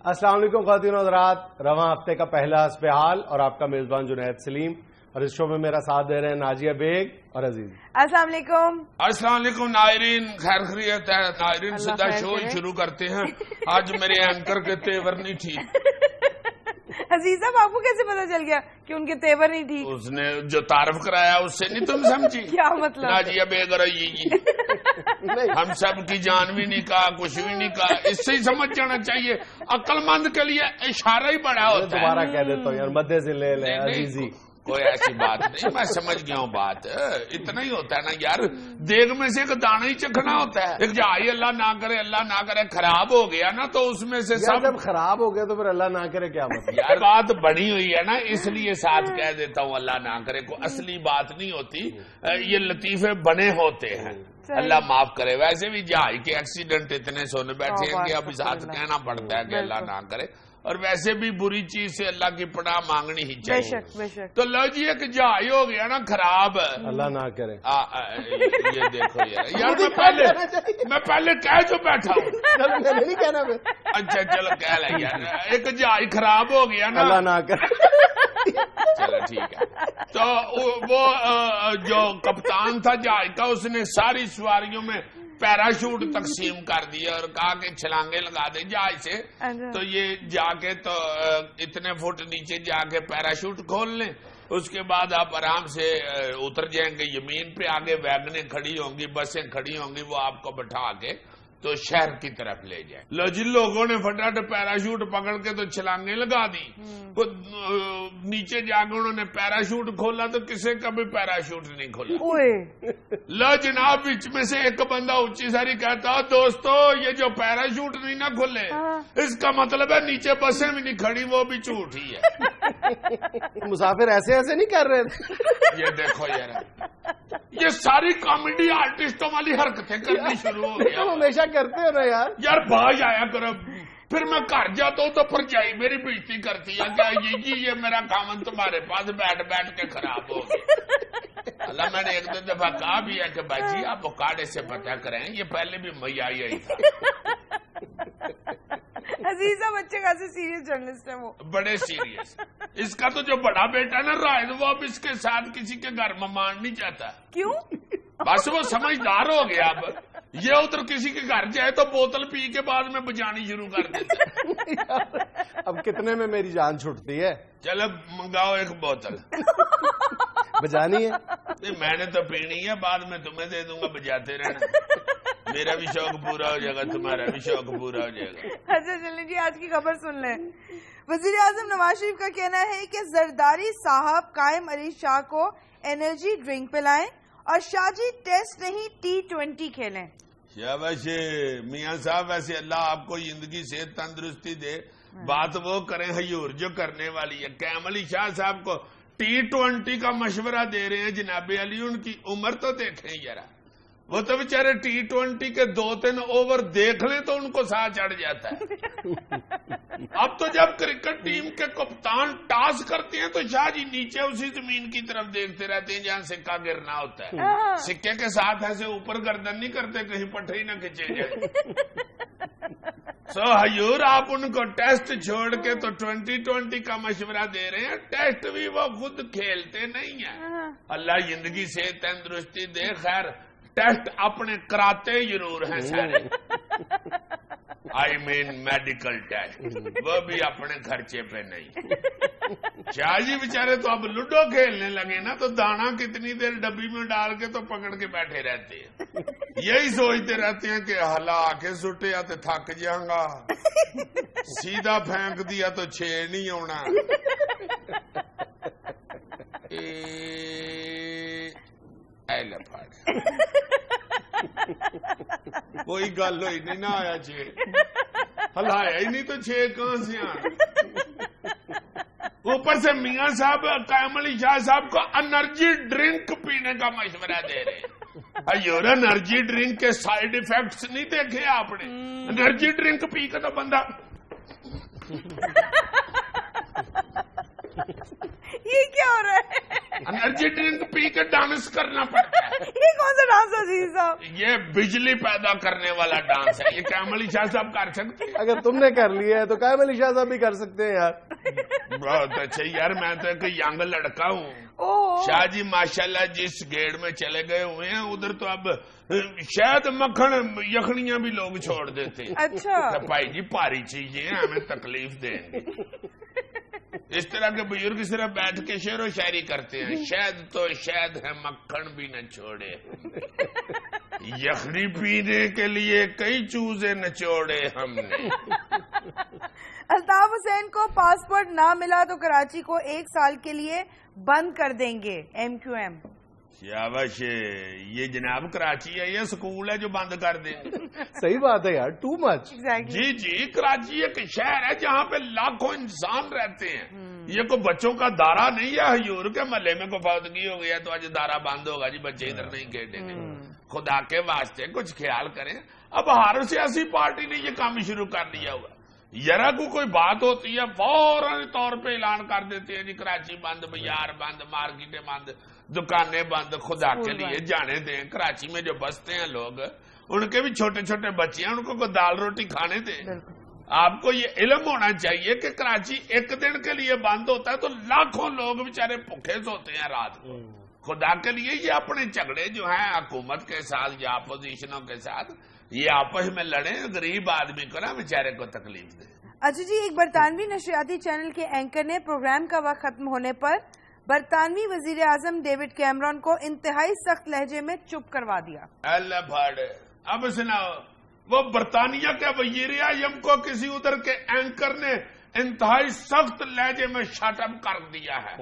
السلام علیکم خواتین و حضرات، رواں ہفتے کا پہلا حسب حال اور آپ کا میزبان جنید سلیم، اور اس شو میں میرا ساتھ دے رہے ہیں ناجیہ بیگ اور عزیز۔ السلام علیکم۔ السلام علیکم ناظرین، خیر خیریت ہے؟ ناظرین سیدھا شو شروع کرتے ہیں۔ آج میرے اینکر کے تیور نہیں ٹھیک۔ عزیز صاحب، آپ کو کیسے پتا چل گیا کہ ان کے تیور نہیں ٹھیک؟ اس نے جو تعارف کرایا اس سے نہیں تم سمجھی؟ کیا مطلب؟ ناجیہ بیگ اور ہم سب کی جان بھی نہیں کہا، کچھ بھی نہیں کہا، اس سے ہی سمجھ جانا چاہیے۔ عقل مند کے لیے اشارہ ہی بڑا ہوتا ہے۔ دوبارہ کہہ دیتا ہوں یار، مدے سے لے لیں عزیزی۔ کوئی ایسی بات نہیں، میں سمجھ گیا ہوں بات۔ اتنا ہی ہوتا ہے نا یار، دیگ میں سے ایک دانہ ہی چکھنا ہوتا ہے۔ ایک جائے اللہ نہ کرے خراب ہو گیا نا تو اس میں سے سب جب خراب ہو گیا تو پھر اللہ نہ کرے کیا مطلب؟ یار بات بنی ہوئی ہے نا، اس لیے ساتھ کہہ دیتا ہوں اللہ نہ کرے، کو اصلی بات نہیں ہوتی، یہ لطیفے بنے ہوتے ہیں۔ اللہ معاف کرے۔ ویسے بھی جہاز کے ایکسیڈنٹ اتنے سن بیٹھے ہیں کہ اب ساتھ کہنا پڑتا ہے کہ اللہ نہ کرے، اور ویسے بھی بری چیز سے اللہ کی پناہ مانگنی ہی چاہیے۔ بے شک۔ تو لو جی ایک جہاز ہو گیا نا خراب، اللہ نہ کرے۔ یہ دیکھو یار میں پہلے کہہ جو بیٹھا ہوں۔ نہیں کہنا میں۔ اچھا چلو کہہ لیں یار، ایک جہاز خراب ہو گیا نا، اللہ نہ کرے۔ چلو ٹھیک ہے۔ تو وہ جو کپتان تھا جہاز کا، اس نے ساری سواریوں میں پیراشوٹ تقسیم کر دیا اور کہا کہ چھلانگے لگا دیں جہاز سے، تو یہ جا کے تو اتنے فٹ نیچے جا کے پیراشوٹ کھول لیں، اس کے بعد آپ آرام سے اتر جائیں گے زمین پہ۔ آگے ویگنیں کھڑی ہوں گی، بسیں کھڑی ہوں گی، وہ آپ کو بٹھا کے تو شہر کی طرف لے جائیں۔ لو جن لوگوں نے فٹافٹ پیراشوٹ پکڑ کے تو چھلانگیں لگا دی، نیچے جا کے انہوں نے پیراشوٹ کھولا تو کسی کا بھی پیراشوٹ نہیں کھولا۔ لو جناب، بیچ میں سے ایک بندہ اونچی ساری کہتا، دوستو یہ جو پیراشوٹ نہیں نہ کھلے، اس کا مطلب ہے نیچے بسیں بھی نہیں کھڑی، وہ بھی جھوٹ ہی ہے۔ مسافر ایسے نہیں کر رہے تھے۔ یہ دیکھو یار، یہ ساری کامیڈی آرٹسٹوں والی حرکتیں کرنی شروع ہو گیا۔ ہمیشہ کرتے ہو نا یار باز آیا کرو، پھر میں گھر جاتا ہوں تو پرجائی میری بےزتی کرتی ہے کہ یہ میرا خامن تمہارے پاس بیٹھ کے خراب ہو گیا۔ اللہ میں نے ایک دو دفعہ کہا بھی ہے کہ بھائی جی آپ اوقاڑے سے پتہ کریں، یہ پہلے بھی میائی تھا۔ عزیزہ بچے خاصے سیریس جرنلسٹ ہیں، وہ بڑے سیریس۔ اس کا تو جو بڑا بیٹا ہے نا رائد، وہ اب اس کے ساتھ کسی کے گھر میں مان نہیں چاہتا۔ کیوں؟ بس وہ سمجھدار ہو گیا، اب یہ ادھر کسی کے گھر جائے تو بوتل پی کے بعد میں بجانی شروع کر دیتا۔ اب کتنے میں میری جان چھوٹتی ہے؟ چلو منگاؤ ایک بوتل۔ بجانی ہے؟ نہیں میں نے تو پینی ہے، بعد میں تمہیں دے دوں گا، بجاتے رہنا، میرا بھی شوق پورا ہو جائے گا، تمہارا بھی شوق پورا ہو جائے گا۔ اچھا چلیں جی، آج کی خبر سن لیں۔ وزیر اعظم نواز شریف کا کہنا ہے کہ زرداری صاحب قائم علی شاہ کو انرجی ڈرنک پلائیں اور شاہ جی ٹیسٹ نہیں T20 کھیلیں۔ شاباش میاں صاحب، ویسے اللہ آپ کو زندگی سے تندرستی دے، بات وہ کریں حضور جو کرنے والی ہے۔ قائم علی شاہ صاحب کو T20 کا مشورہ دے رہے ہیں جناب علی، ان کی عمر تو دیکھیں ذرا، وہ تو بیچارے T20 کے 2-3 اوور دیکھ لیں تو ان کو سا چڑھ جاتا ہے۔ اب تو جب کرکٹ ٹیم کے کپتان ٹاس کرتے ہیں تو شاہ جی نیچے اسی زمین کی طرف دیکھتے رہتے ہیں جہاں سکہ گرنا ہوتا ہے، سکے کے ساتھ ایسے اوپر گردن نہیں کرتے کہیں پٹھری نہ کھچے جائے۔ حضور آپ ان کو ٹیسٹ چھوڑ کے تو 2020 کا مشورہ دے رہے ہیں، ٹیسٹ بھی وہ خود کھیلتے نہیں ہیں۔ اللہ زندگی سے تندرستی دے، خیر ٹیسٹ اپنے کراتے ضرور ہیں سارے، میڈیکل ٹیسٹ، وہ بھی اپنے خرچے پہ نہیں۔ شاہ جی بیچارے تو اب لوڈو کھیلنے لگے نا تو دانا کتنی دیر ڈبی میں ڈال کے تو پکڑ کے بیٹھے رہتے ہیں، یہی سوچتے رہتے ہیں کہ ہلا کے سٹیا تو تھک جاؤں گا، سیدھا پھینک دیا تو 6 نہیں ہونا۔ کوئی گل ہوئی نہیں نہ آیا 6، ہلایا ہی نہیں تو 6 کہاں سے آنا۔ اوپر سے میاں صاحب قائم علی شاہ صاحب کو انرجی ڈرنک پینے کا مشورہ دے رہے ہیں۔ یور انرجی ڈرنک کے سائیڈ ایفیکٹس نہیں دیکھے آپ نے؟ انرجی ڈرنک پی کے تو بندہ یہ کیا ہو رہا ہے؟ انرجی ڈرنک پی کے ڈانس کرنا پڑتا ہے۔ یہ کون سا ڈانس ہے عزیز صاحب؟ یہ بجلی پیدا کرنے والا ڈانس ہے. یہ قائم علی شاہ صاحب کر سکتے ہیں. اگر تم نے کر لیا ہے تو قائم علی شاہ صاحب بھی کر سکتے ہیں یار. بہت اچھا یار, میں تو ایک ینگ لڑکا ہوں. شاہ جی ماشاءاللہ جس گیڑ میں چلے گئے ہوئے ہیں ادھر تو اب شاید مکھن یخنیاں بھی لوگ چھوڑ دیتے ہیں. اچھا بھائی جی پاری چیزیں ہمیں تکلیف دیں گے. اس طرح کے بزرگ صرف بیٹھ کے شعر و شاعری کرتے ہیں. شاید تو شاید ہے مکھن بھی نہ چھوڑے, یخنی پینے کے لیے کئی چوزے نچوڑے ہم نے. الطاف حسین کو پاسپورٹ نہ ملا تو کراچی کو 1 سال کے لیے بند کر دیں گے MQM. شاباش, یہ جناب کراچی ہے یہ سکول ہے جو بند کر دیں گے؟ صحیح بات ہے یار, ٹو مچ. جی جی, کراچی ایک شہر ہے جہاں پہ لاکھوں انسان رہتے ہیں. یہ کوئی بچوں کا دارا نہیں ہے. حضور کے محلے میں کوئی فوتگی ہو گیا تو آج دارا بند ہوگا جی, بچے ادھر نہیں کھیلیں گے. خدا کے واسطے کچھ خیال کریں. اب ہر سیاسی پارٹی نے یہ کام شروع کر دیا ہوا. ذرا کو کوئی بات ہوتی ہے فوراً طور پہ اعلان کر دیتے ہیں جی کراچی بند, بازار بند, مارکیٹیں بند, دکانیں بند. خدا کے لیے جانے دیں. کراچی میں جو بستے ہیں لوگ, ان کے بھی چھوٹے چھوٹے بچے ہیں, ان کو کوئی دال روٹی کھانے دیں. آپ کو یہ علم ہونا چاہیے کہ کراچی ایک دن کے لیے بند ہوتا ہے تو لاکھوں لوگ بیچارے بھوکے سوتے ہیں رات کو. خدا کے لیے یہ اپنے جھگڑے جو ہیں حکومت کے ساتھ یا اپوزیشنوں کے ساتھ, یہ آپس میں لڑیں, غریب آدمی کو نا بیچارے کو تکلیف دیں. اچھا جی, ایک برطانوی نشریاتی چینل کے اینکر نے پروگرام کا وقت ختم ہونے پر برطانوی وزیر اعظم ڈیوڈ کیمرون کو انتہائی سخت لہجے میں چپ کروا دیا. اللہ بھاڑے, اب سناؤ, وہ برطانیہ کے وزیر اعظم کو کسی ادھر کے اینکر نے انتہائی سخت لہجے میں شٹ اپ کر دیا ہے.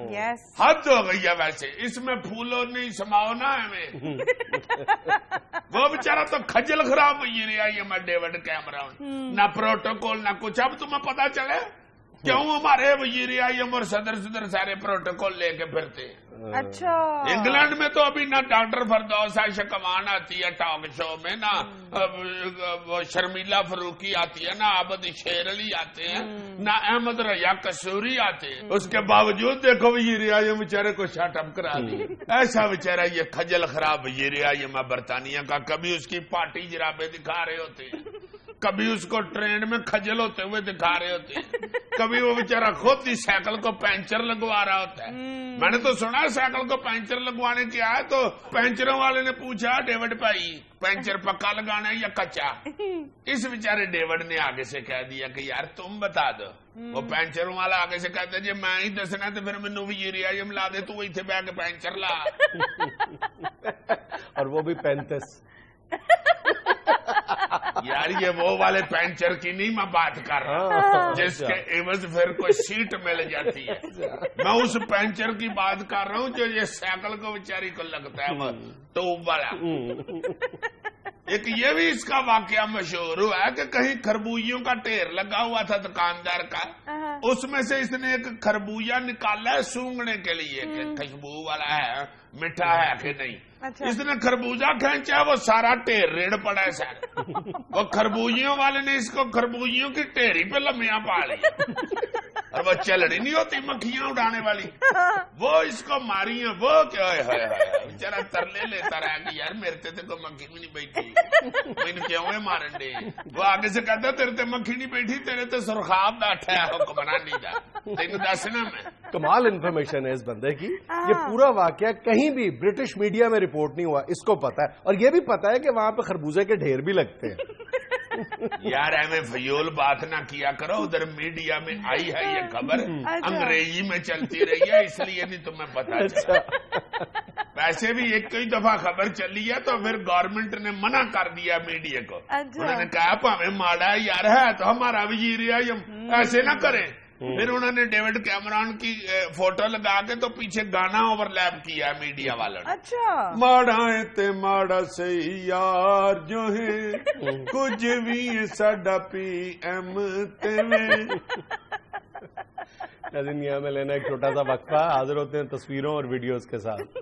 حد ہو گئی ہے. ویسے اس میں پھولوں نہیں سماؤ نا ہمیں. وہ بیچارہ تو کھجل خراب وزیر اعظم ہے ڈیوڈ کیمرون, نہ پروٹوکول نہ کچھ. اب تمہیں پتا چلے کیوں ہمارے وزیر اعظم اور صدر سارے پروٹوکول لے کے پھرتے ہیں. اچھا, انگلینڈ میں تو ابھی نہ ڈاکٹر فردوسا شکوان آتی ہے ٹاک شو میں, نہ شرمیلا فروخی آتی ہے, نہ عابد شیر علی آتے ہیں, نہ احمد رضا قصوری آتے ہیں. اس کے باوجود دیکھو وزیر اعظم بیچارے کو شٹ اپ کرا دی. ایسا بیچارہ یہ کھجل خراب وزیر اعظم برطانیہ کا. کبھی اس کی پارٹی جرابیں دکھا رہے ہوتے ہیں, کبھی اس کو ٹرین میں کھجل ہوتے ہوئے دکھا رہے ہوتے ہیں, کبھی وہ بیچارہ خود ہی سائیکل کو پینچر لگوا رہا ہوتا ہے. میں نے تو سنا سائیکل کو پینچر لگوانے کیا ہے تو پینچروں والے نے پوچھا ڈیوڈ بھائی پینچر پکا لگانا ہے یا کچا. اس بیچارے ڈیوڈ نے آگے سے کہہ دیا کہ یار تم بتا دو. وہ پینچروں والا آگے سے کہتا جی میں ہی دسنا تو پھر مینوں وزیر اعظم لا دے, تو اتنے بہ کے پینچر لا. اور وہ بھی 35. یار یہ وہ والے پینچر کی نہیں میں بات کر رہا جس کے عوض پھر کوئی سیٹ مل جاتی ہے. میں اس پینچر کی بات کر رہا ہوں جو یہ سائیکل کو بیچاری کو لگتا ہے وہ ٹوب والا. ایک یہ بھی اس کا واقعہ مشہور ہوا ہے کہ کہیں خربوزیوں کا ڈھیر لگا ہوا تھا دکاندار کا, اس میں سے اس نے ایک خربوزہ نکالا ہے سونگنے کے لیے کہ خوشبو والا ہے, میٹھا ہے کہ نہیں. اس نے خربوزہ کھینچا, وہ سارا ڈھیر ریڑ پڑا ہے سر. وہ خربوزیوں والے نے اس کو خربوزیوں کی ڈھیری پہ لمیاں پا لی, اور وہ چلڑی نہیں ہوتی مکھیاں اڑانے والی, وہ اس کو ماری ہیں. وہ کیا ہے بیچارہ ترلے لیتا رہا کہ یار میرے تے کوئی مکھی بھی نہیں بیٹھی, مینوں کیوں ہے مارن دے. وہ آگے سے کہتا تیرے تے مکھی نہیں بیٹھی, تیرے تے سرخاب بیٹھا ہے حکمرانی دا, تینوں دسنا میں. کمال انفارمیشن ہے اس بندے کی. یہ پورا واقعہ کہیں بھی برٹش میڈیا میں رپورٹ نہیں ہوا, اس کو پتا ہے. اور یہ بھی پتا ہے کہ وہاں پہ خربوزے کے ڈھیر بھی لگتے ہیں. یار ایویں فیول بات نہ کیا کرو. ادھر میڈیا میں آئی ہے یہ خبر, انگریزی میں چلتی رہی ہے اس لیے نہیں تمہیں پتا چلا. ویسے بھی ایک کئی دفعہ خبر چلی ہے تو پھر گورنمنٹ نے منع کر دیا میڈیا کو. انہوں نے کہا پاویں ماڑا یار ہے تو ہمارا وزیر اعظم ایسے نہ کریں. پھر انہوں نے ڈیوڈ کیمرون کی فوٹو لگا کے تو پیچھے گانا اوور لیپ کیا میڈیا والوں نے. اچھا, ماڑا ہے تے ماڑا سے یار جو ہے کچھ بھی ساڈا پی ایم تے دنیا میں لینا ایک چھوٹا سا وقفہ. حاضر ہوتے ہیں تصویروں اور ویڈیوز کے ساتھ.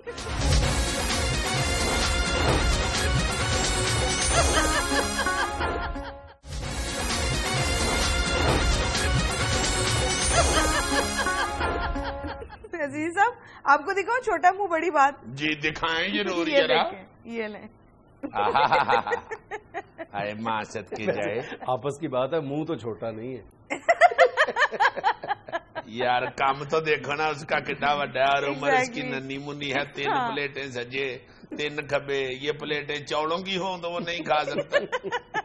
عزیز صاحب آپ کو دکھاؤں چھوٹا منہ بڑی بات؟ جی دکھائیں ضرور یہ ذرا. دیکھیں، یہ لیں. ارے معاشت کی جائے. آپس کی بات ہے، منہ تو چھوٹا نہیں ہے. یار کام تو دیکھو نا اس کا کتنا بڑا ہے، اور عمر اس کی Exactly. ننی منی ہے. 3 ہاں. پلیٹیں سجے 3 کھبے. یہ پلیٹیں چوڑوں کی ہوں تو وہ نہیں کھا سکتا،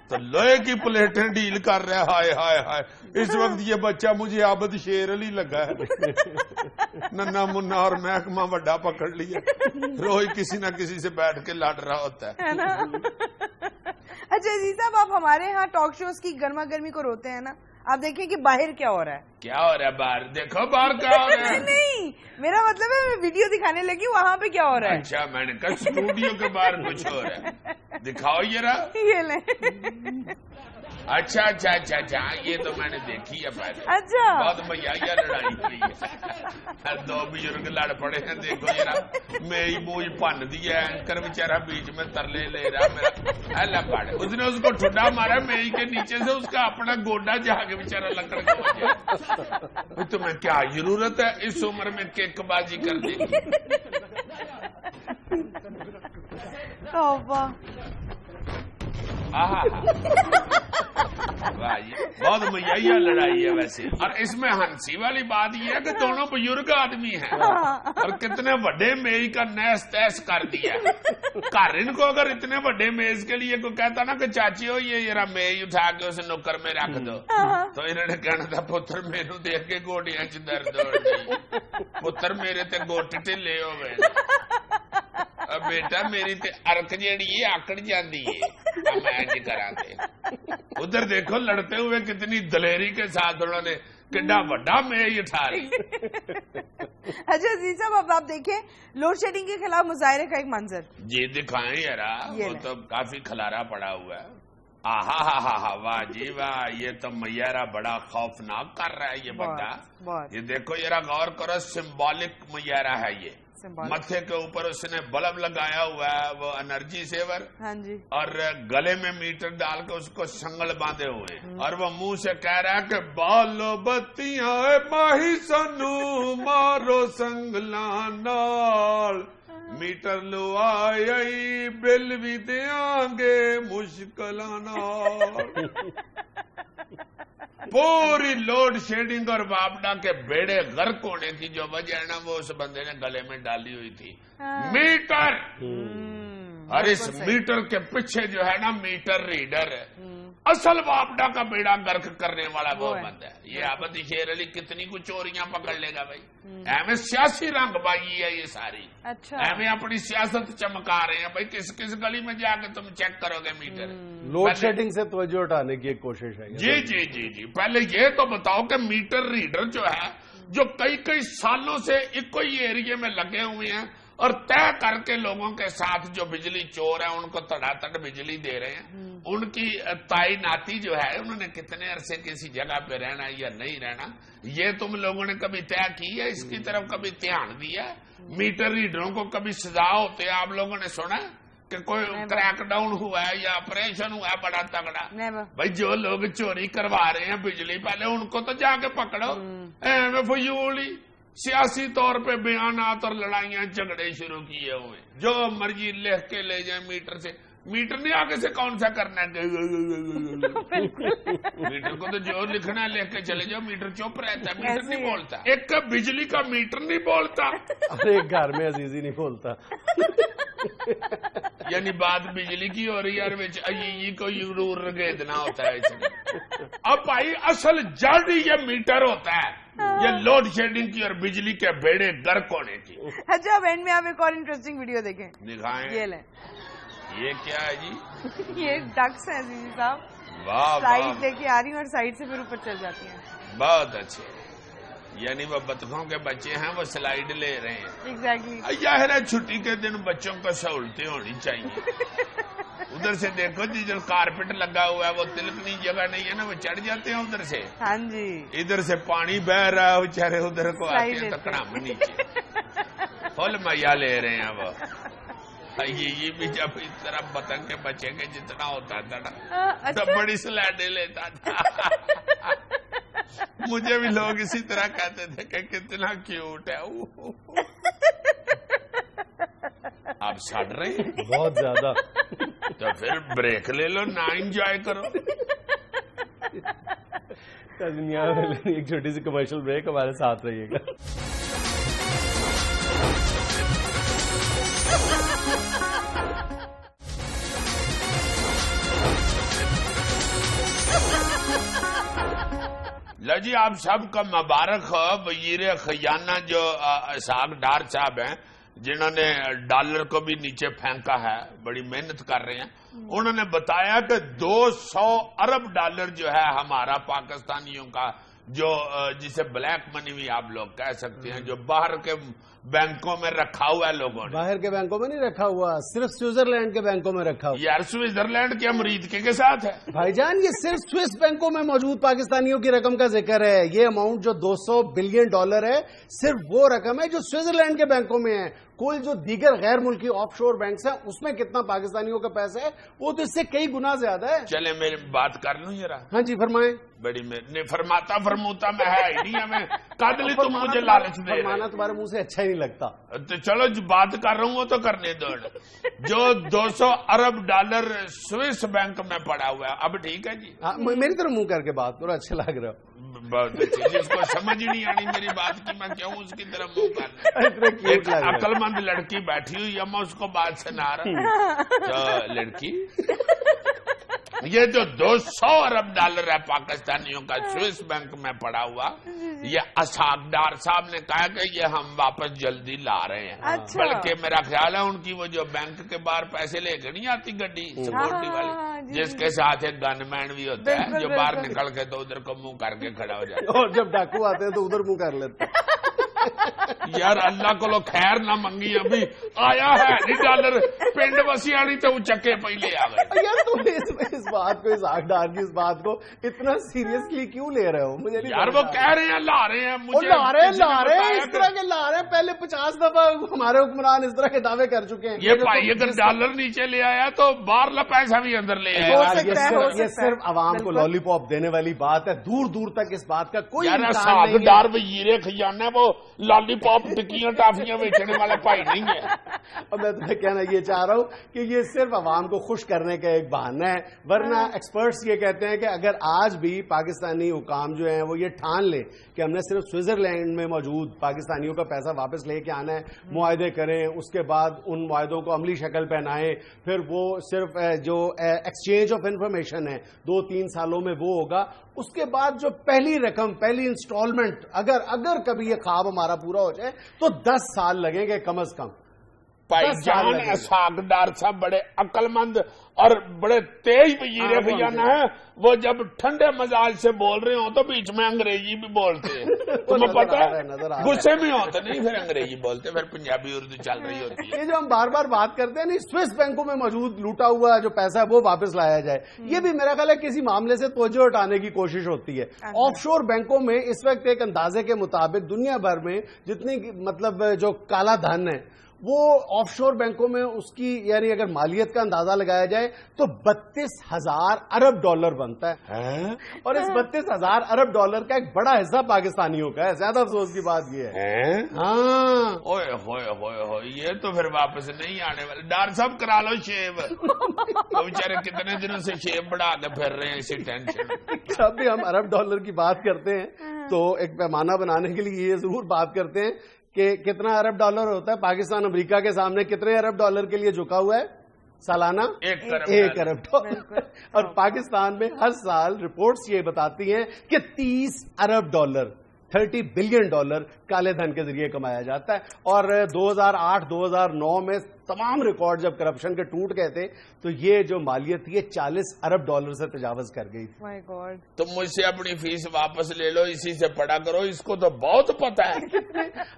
تو لوہے کی پلیٹیں ڈیل کر رہے. ہائے ہائے ہائے، اس وقت یہ بچہ مجھے عابد شیر علی لگا ہے. ننا منا اور محکمہ بڑا پکڑ لیا، روز کسی نہ کسی سے بیٹھ کے لڑ رہا ہوتا ہے. ہے نا. اچھا عزیز صاحب، آپ ہمارے ہاں ٹاک شوز کی گرما گرمی کو روتے ہیں نا، آپ دیکھیں کہ باہر کیا ہو رہا ہے. کیا ہو رہا ہے باہر؟ دیکھو باہر کیا ہو رہا ہے. نہیں، میرا مطلب ہے میں ویڈیو دکھانے لگی وہاں پہ کیا ہو رہا ہے. اچھا میں نے کہا اسٹوڈیو کے باہر کچھ ہو رہا ہے، دکھاؤ ذرا. یہ لیں. اچھا اچھا اچھا اچھا، یہ تو میں نے دیکھی ہے پہلے. اچھا بہت میاں لڑائی ہوئی ہے، 2 بزرگ لڑ پڑے ہیں. دیکھو ذرا میری بوجھ پن دی ہے، اینکر بیچارہ بیچ میں ترلے لے رہا میرا. اللہ پاڑے، اس نے اس کو ٹھڈا مارا میری کے نیچے سے، اس کا اپنا گوڈا جا کے بیچارہ لکڑ کے بچا. تمہیں کیا ضرورت ہے اس عمر میں کیک بازی کر دی. توبہ. بہت میاں لڑائی ہے ویسے. اور اس میں ہنسی والی بات یہ ہے کہ دونوں بزرگ آدمی ہیں اور کتنے بڑے میز کا نیس تیس کر دیا. گھر ان کو اگر اتنے بڑے میز کے لیے کوئی کہتا نا کہ چاچی ہو یہ ذرا میز اٹھا کے اسے نوکر میں رکھ دو، تو انہوں نے کہنا تھا پتر میرے دیکھ کے گوڈیاں چ درد ہو گئی، پتر میرے تے گوٹ ٹھلے ہو گئے، بیٹا میری تے ارک جیڑی ہے آکڑ جاندی ہے، میں جی کرا دے. ادھر دیکھو لڑتے ہوئے کتنی دلیری کے ساتھ انہوں نے کڈا بڑا میز اٹھا لی. اچھا عزیز صاحب، اب آپ دیکھیں لوڈ شیڈنگ کے خلاف مظاہرے کا ایک منظر. جی دکھائیں یارا، وہ تو کافی کھلارا پڑا ہوا ہے. آہا ہا ہا ہا، واہ جی واہ، یہ تو میارا بڑا خوفناک کر رہا ہے یہ بندہ. یہ دیکھو ذرا غور کرو، سمبولک میارا ہے یہ. متھے کے اوپر اس نے بلب لگایا ہوا ہے، وہ انرجی سیور. ہاں جی. اور گلے میں میٹر ڈال کے اس کو سنگل باندھے ہوئے، اور وہ منہ سے کہہ رہا ہے کہ بالو بتیاں ماہی سنو مارو سنگلا نال، میٹر لو آئی بل بھی دیاں گے مشکلاں نال. پوری لوڈ شیڈنگ اور واپڈا کے بیڑے غرق ہونے کی جو وجہ ہے نا، وہ اس بندے نے گلے میں ڈالی ہوئی تھی میٹر. اور اس میٹر کے پیچھے جو ہے نا میٹر ریڈر ہے. اصل واپڈا کا بیڑا گرک کرنے والا وہ بندہ ہے. یہ عابد شیر علی کتنی کو چوریاں پکڑ لے گا بھائی. ایویں سیاسی رنگ بائی ہے یہ ساری. اچھا ایویں اپنی سیاست چمکا رہے ہیں بھائی. کس کس گلی میں جا کے تم چیک کرو گے میٹر. لوڈ شیڈنگ سے توجہ ہٹانے کی ایک کوشش ہے. جی جی جی جی. پہلے یہ تو بتاؤ کہ میٹر ریڈر جو ہے، جو کئی سالوں سے ایک ہی ایریے میں لگے ہوئے ہیں اور طے کر کے لوگوں کے ساتھ جو بجلی چور ہیں ان کو تڑا تڑ بجلی دے رہے ہیں، ان کی تعیناتی جو ہے، انہوں نے کتنے عرصے کسی جگہ پہ رہنا یا نہیں رہنا، یہ تم لوگوں نے کبھی طے کی ہے؟ اس کی طرف کبھی دھیان دیا؟ میٹر ریڈروں کو کبھی سزا ہوتے ہیں آپ لوگوں نے سنا کہ کوئی کریک ڈاؤن ہوا ہے یا آپریشن ہوا ہے بڑا تگڑا؟ بھائی جو لوگ چوری کروا رہے ہیں بجلی، پہلے ان کو تو جا کے پکڑو. فضولی سیاسی طور پہ بیانات اور لڑائیاں جھگڑے شروع کیے ہوئے، جو مرضی لکھ کے لے جائیں میٹر سے. میٹر نے آگے سے کون سا کرنا ہے؟ میٹر کو تو جو لکھنا ہے لکھ کے چلے جاؤ. میٹر چپ رہتا ہے، میٹر نہیں بولتا. ایک بجلی کا میٹر نہیں بولتا. ارے گھر میں عزیزی نہیں بولتا. یعنی بات بجلی کی ہو رہی ہے کو ضرور رگیدنا ہوتا ہے اس میں. اب بھائی اصل جڑ یہ میٹر ہوتا ہے، یہ لوڈ شیڈنگ کی اور بجلی کے بیڑے گرک ہونے کی. اچھا اینڈ میں آپ ایک اور انٹرسٹنگ ویڈیو دیکھیں. دکھائیں. یہ لیں. یہ کیا ہے جی؟ یہ ڈکس ہیں جی صاحب. واہ سائڈ دیکھے آ رہی ہیں اور سائڈ سے پھر اوپر چل جاتی ہیں. بہت اچھے. یعنی وہ بطخوں کے بچے ہیں، وہ سلائیڈ لے رہے ہیں. ایگزیکٹلی. ظاہر ہے چھٹی کے دن بچوں کو سہولتیں ہونی چاہیے. ادھر سے دیکھو جی، جو کارپیٹ لگا ہوا ہے وہ تلکنی جگہ نہیں ہے نا، وہ چڑھ جاتے ہیں ادھر سے. ہاں جی. ادھر سے پانی بہ رہا ہے، بیچارے ادھر کو آتے ہیں تکڑا میں نیچے. فل میا لے رہے ہیں وہ. یہ بھی جب اس طرح پتنگ کے بچے کے جتنا ہوتا تھا نا تو بڑی سلائڈیں لیتا تھا. مجھے بھی لوگ اسی طرح کہتے تھے کہ کتنا کیوٹ ہے. آپ سڑ رہے ہیں بہت زیادہ. تو پھر بریک لے لو, نہ انجوائے کرو. دنیا میں ایک چھوٹی سی کمرشل بریک, ہمارے ساتھ رہیے گا. لو جی, آپ سب کا مبارک ہو. وزیر خزانہ جو اسحاق ڈار صاحب ہیں, جنہوں نے ڈالر کو بھی نیچے پھینکا ہے, بڑی محنت کر رہے ہیں. انہوں نے بتایا کہ 200 ارب ڈالر جو ہے ہمارا پاکستانیوں کا, جو جسے بلیک منی بھی آپ لوگ کہہ سکتے ہیں, جو باہر کے بینکوں میں رکھا ہوا ہے لوگوں نے. باہر کے بینکوں میں نہیں رکھا ہوا, صرف سوئٹزرلینڈ کے بینکوں میں رکھا ہوا. یار سوئٹزرلینڈ کے امریت کے ساتھ ہے بھائی جان, یہ صرف سوئس بینکوں میں موجود پاکستانیوں کی رقم کا ذکر ہے. یہ اماؤنٹ جو $200 بلین ہے, صرف وہ رقم ہے جو سوئٹزرلینڈ کے بینکوں میں ہے. کوئی جو دیگر غیر ملکی آف شور بینکس ہیں, اس میں کتنا پاکستانیوں کا پیسہ ہے, وہ تو اس سے کئی گنا زیادہ ہے. چلے میری بات کر لوں ذرا. ہاں جی فرمائیں. بڑی نہیں فرماتا فرموتا میں ہے ہی نہیں, ہمیں قدلی تم مجھے لالچ دے. فرمانا تمہارے منہ سے اچھا ہی نہیں لگتا. تو چلو جو بات کر رہا ہوں وہ تو کرنے دو. جو 200 ارب ڈالر سوئس بینک میں پڑا ہوا ہے, اب ٹھیک ہے جی, میری طرف منہ کر کے بات کرو, اچھا لگ رہا. بہت اچھی. جس کو سمجھ ہی نہیں آنی میری بات کی, میں کیوں اس کی طرف منہ کرنا. ایک عقل مند لڑکی بیٹھی ہوئی ہے, میں اس کو بات سنا رہا. تو لڑکی, یہ جو 200 ارب ڈالر ہے پاکستانیوں کا سوئس بینک میں پڑا ہوا, یہ اسحاق ڈار صاحب نے کہا کہ یہ ہم واپس جلدی لا رہے ہیں. بلکہ میرا خیال ہے ان کی وہ جو بینک کے باہر پیسے لے کے نہیں آتی گڈی سیکورٹی والی, جس کے ساتھ ایک گن مین بھی ہوتا ہے, جو باہر نکل کے تو ادھر کو منہ کر کے کھڑا ہو جاتا ہے, اور جب ڈاکو آتے ہیں تو ادھر منہ کر لیتے ہیں. یار اللہ کو لو خیر نہ منگی, ابھی آیا ہے نہیں ڈالر پنڈ وسیانی تو وہ چکے پہلے آ گئے. یار تم اس بات کو, اسحاق ڈار کی اس بات کو اتنا سیریسلی کیوں لے رہے ہو؟ مجھے یار وہ کہہ رہے ہیں لا رہے ہیں, مجھے لا رہے ہیں اس طرح کے لا رہے ہیں. پہلے 50 دفعہ ہمارے حکمران اس طرح کے دعوے کر چکے ہیں. یہ بھائی اگر ڈالر نیچے لے آیا تو باہر پیسہ بھی اندر لے آیا. یہ صرف عوام کو لالی پاپ دینے والی بات ہے, دور دور تک اس بات کا کوئی اسحاق ڈار وزیر خزانہ وہ لالی پاپ ٹکیاں ٹافیاں بیچنے والا بھائی نہیں ہے. اور میں تمہیں کہنا یہ چاہ رہا ہوں کہ یہ صرف عوام کو خوش کرنے کا ایک بہانہ ہے, ورنہ ایکسپرٹس یہ کہتے ہیں کہ اگر آج بھی پاکستانی حکام جو ہیں وہ یہ ٹھان لیں کہ ہم نے صرف سوئٹزرلینڈ میں موجود پاکستانیوں کا پیسہ واپس لے کے آنا ہے, معاہدے کریں, اس کے بعد ان معاہدوں کو عملی شکل پہنائیں, پھر وہ صرف جو ایکسچینج آف انفارمیشن ہے 2-3 سالوں میں وہ ہوگا, اس کے بعد جو پہلی رقم, پہلی انسٹالمنٹ, اگر کبھی یہ خواب ہمارا پورا ہو جائے تو 10 سال لگیں گے کم از کم. بھائی جان اسحاق ڈار صاحب بڑے عقل مند اور بڑے تیز وزیر خزانہ ہیں. وہ جب ٹھنڈے مزاج سے بول رہے ہوں تو بیچ میں انگریزی بھی بولتے ہیں, تمہیں پتا ہے, غصے میں ہوتے نہیں پھر انگریزی بولتے, پھر پنجابی اردو چل رہی ہوتی ہے. یہ جو ہم بار بار بات کرتے ہیں نا, سوئس بینکوں میں موجود لوٹا ہوا جو پیسہ ہے وہ واپس لایا جائے, یہ بھی میرا خیال ہے کسی معاملے سے توجہ ہٹانے کی کوشش ہوتی ہے. آف شور بینکوں میں اس وقت ایک اندازے کے مطابق دنیا بھر میں جتنی مطلب جو کالا دھن ہے وہ آف شور بینکوں میں اس کی, یعنی اگر مالیت کا اندازہ لگایا جائے تو 32,000 ارب ڈالر بنتا ہے. اور اس 32,000 ارب ڈالر کا ایک بڑا حصہ پاکستانیوں کا ہے. زیادہ افسوس کی بات یہ ہے. ہاں اوئے ہوئے ہوئے ہوئے, یہ تو پھر واپس نہیں آنے والے. ڈار صاحب کرا لو شیو, وہ بیچارے کتنے دنوں سے شیو بڑھا کے پھر رہے ہیں اسی ٹینشن. جب بھی ہم ارب ڈالر کی بات کرتے ہیں تو ایک پیمانہ بنانے کے لیے یہ ضرور بات کرتے ہیں کہ کتنا ارب ڈالر ہوتا ہے. پاکستان امریکہ کے سامنے کتنے ارب ڈالر کے لیے جھکا ہوا ہے سالانہ؟ 1 ارب ڈالر. اور پاکستان میں ہر سال رپورٹس یہ بتاتی ہیں کہ 30 ارب ڈالر 30 بلین ڈالر کالے دھن کے ذریعے کمایا جاتا ہے. اور 2008-2009 میں تمام ریکارڈ جب کرپشن کے ٹوٹ گئے تھے تو یہ جو مالیت تھی 40 ارب ڈالر سے تجاوز کر گئی تھی. مائی گاڈ. تم مجھ سے اپنی فیس واپس لے لو, اسی سے پڑھا کرو, اس کو تو بہت پتا ہے.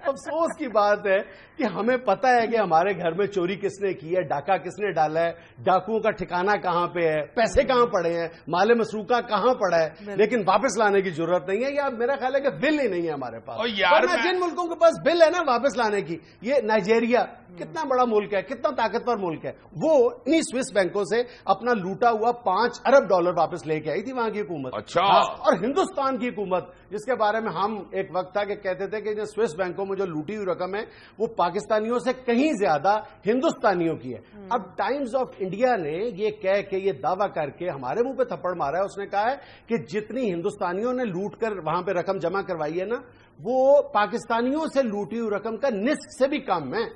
افسوس کی بات ہے کہ ہمیں پتا ہے کہ ہمارے گھر میں چوری کس نے کی ہے, ڈاکہ کس نے ڈالا ہے, ڈاکوؤں کا ٹھکانہ کہاں پہ ہے, پیسے کہاں پڑے ہیں, مال مسروقہ کہاں پڑا ہے, لیکن واپس لانے کی ضرورت نہیں ہے. یا میرا خیال ہے کہ بل ہی نہیں ہے ہمارے پاس. جن ملکوں کے پاس بل ہے نا واپس لانے کی, یہ نائجیریا, کتنا بڑا ملک ہے, کتنا طاقتور ملک ہے, وہ انہی سوئس بینکوں سے اپنا لوٹا ہوا $5 ارب واپس لے کے آئی تھی وہاں کی حکومت. اچھا. اور ہندوستان کی حکومت, جس کے بارے میں ہم ایک وقت تھا کہ کہتے تھے کہ جو سوئس بینکوں میں جو لوٹی ہوئی رقم ہے وہ پاکستانیوں سے کہیں زیادہ ہندوستانیوں کی ہے. اب ٹائمز آف انڈیا نے یہ کہہ کے یہ دعویٰ کر کے ہمارے منہ پہ تھپڑ مارا ہے. اس نے کہا ہے کہ جتنی ہندوستانیوں نے لوٹ کر وہاں پہ رقم جمع کروائی ہے نا, وہ پاکستانیوں سے لوٹی ہوئی رقم کا نصف سے بھی کم ہے.